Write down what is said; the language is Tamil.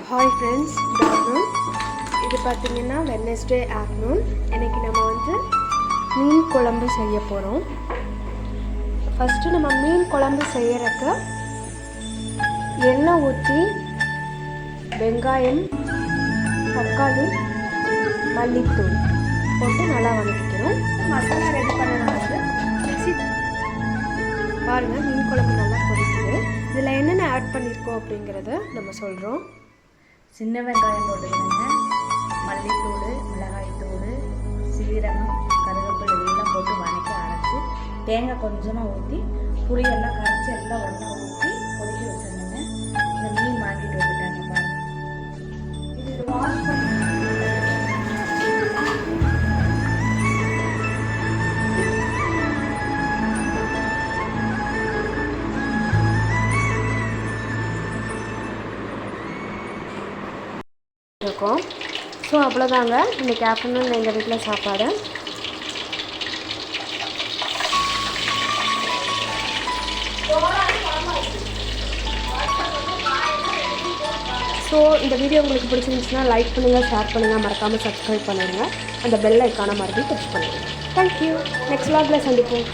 Hi friends, good afternoon. இது பார்த்திங்கன்னா வெட்னஸ்டே ஆஃப்டர்நூன். இன்றைக்கி நம்ம மீன் குழம்பு செய்ய போகிறோம். ஃபஸ்ட்டு நம்ம மீன் குழம்பு செய்யறதுக்கு எண்ணெய் ஊற்றி வெங்காயம், தக்காளி, மல்லித்தூள் போட்டு நல்லா வதக்கிக்கணும். மசாலா ரெடி பண்ணணும். மிக்ஸி பாருங்கள், மீன் குழம்பு நல்லா கொதிக்குது. இதில் என்னென்ன ஆட் பண்ணியிருக்கோம் அப்படிங்கிறத நம்ம சொல்கிறோம். சின்ன வெங்காயம் போட்டுக்கணுங்க, மல்லித்தூள், மிளகாய்த்தூள், சீரகம், கருவேப்பிலை எல்லாம் போட்டு வதக்கி அரைச்சி தேங்காய் கொஞ்சமாக ஊற்றி புளியெல்லாம் கரைச்சி எல்லாம் ஒன்றா ஊற்றி கொதிக்க வச்சிருந்தேங்க. இந்த மீன் வாங்கிட்டு வந்துட்டாங்க பாருங்கள். இது வாஷ் பண்ணி இருக்கோம். ஸோ அவ்வளோதாங்க இன்றைக்கி ஆஃப்டர்நூன் எங்கள் வீட்டில் சாப்பாடு. ஸோ இந்த வீடியோ உங்களுக்கு பிடிச்சிருந்துச்சுன்னா லைக் பண்ணுங்கள், ஷேர் பண்ணுங்கள், மறக்காமல் சப்ஸ்கிரைப் பண்ணிடுங்க. அந்த பெல் ஐக்கானை மறுபடியும் ப்ரெஸ் பண்ணிடுங்க. தேங்க்யூ. நெக்ஸ்ட் vlogல சந்திப்போம்.